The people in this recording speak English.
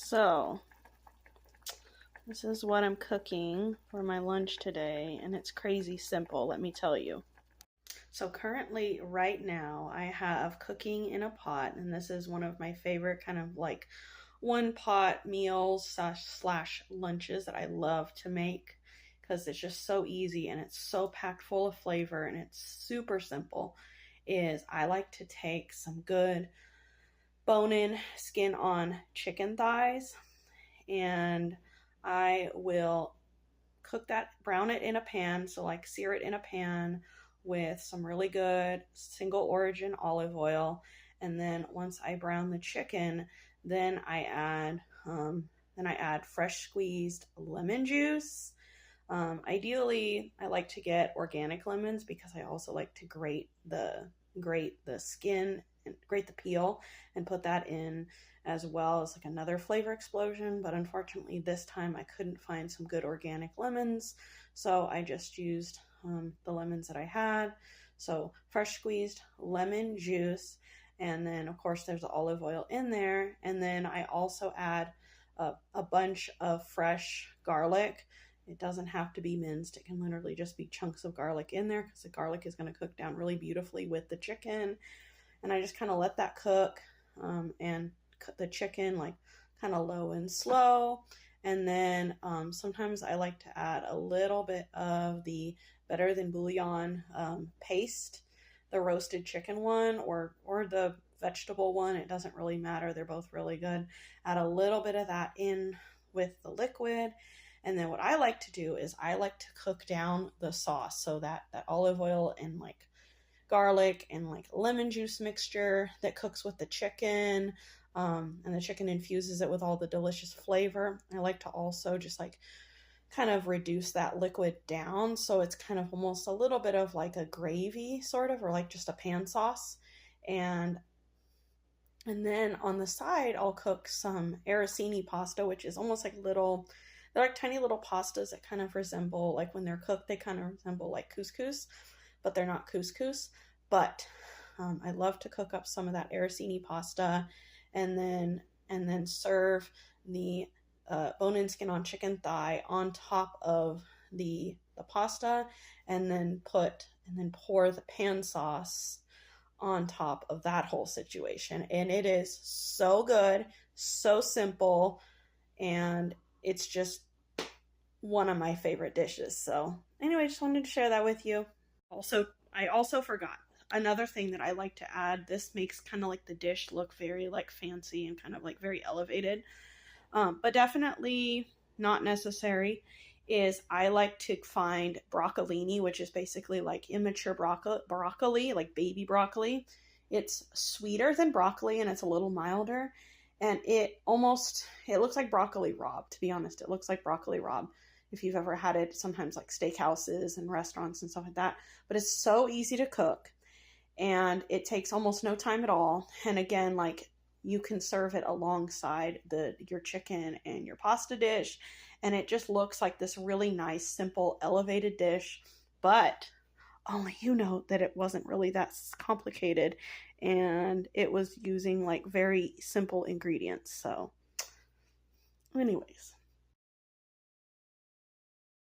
So, this is what I'm cooking for my lunch today, and it's crazy simple, let me tell you. So currently, right now, I have cooking in a pot, and this is one of my favorite kind of like one pot meals slash lunches that I love to make because it's just so easy and it's so packed full of flavor and it's super simple. Is I like to take some good bone-in, skin-on chicken thighs, and I will cook that, brown it in a pan, so like sear it in a pan with some really good single origin olive oil. And then once I brown the chicken, then I add fresh squeezed lemon juice. Ideally, I like to get organic lemons because I also like to grate the skin and grate the peel and put that in as well as like another flavor explosion. But unfortunately, this time I couldn't find some good organic lemons, so I just used the lemons that I had. So fresh squeezed lemon juice, and then of course there's the olive oil in there, and then I also add a bunch of fresh garlic. It doesn't have to be minced. It can literally just be chunks of garlic in there because the garlic is going to cook down really beautifully with the chicken. And I just kind of let that cook and cut the chicken like kind of low and slow. And then sometimes I like to add a little bit of the Better Than Bouillon paste, the roasted chicken one or the vegetable one. It doesn't really matter. They're both really good. Add a little bit of that in with the liquid. And then what I like to do is I like to cook down the sauce, so that olive oil and like garlic and like lemon juice mixture that cooks with the chicken, and the chicken infuses it with all the delicious flavor. I like to also just like kind of reduce that liquid down so it's kind of almost a little bit of like a gravy sort of, or like just a pan sauce. And then on the side, I'll cook some arancini pasta, which is almost like they're like tiny little pastas that kind of resemble, like when they're cooked, they kind of resemble like couscous, but they're not couscous. But I love to cook up some of that arancini pasta, and then serve the bone-in skin-on chicken thigh on top of the pasta, and then pour the pan sauce on top of that whole situation. And it is so good, so simple, and it's just one of my favorite dishes. So anyway, just wanted to share that with you. I also forgot another thing that I like to add. This makes kind of like the dish look very like fancy and kind of like very elevated, but definitely not necessary. Is I like to find broccolini, which is basically like immature broccoli, like baby broccoli. It's sweeter than broccoli and it's a little milder, and it looks like broccoli rabe, to be honest. It looks like broccoli rabe if you've ever had it, sometimes like steakhouses and restaurants and stuff like that. But it's so easy to cook and it takes almost no time at all. And again, like you can serve it alongside your chicken and your pasta dish, and it just looks like this really nice, simple, elevated dish. But only you know that it wasn't really that complicated, and it was using like very simple ingredients. So anyways,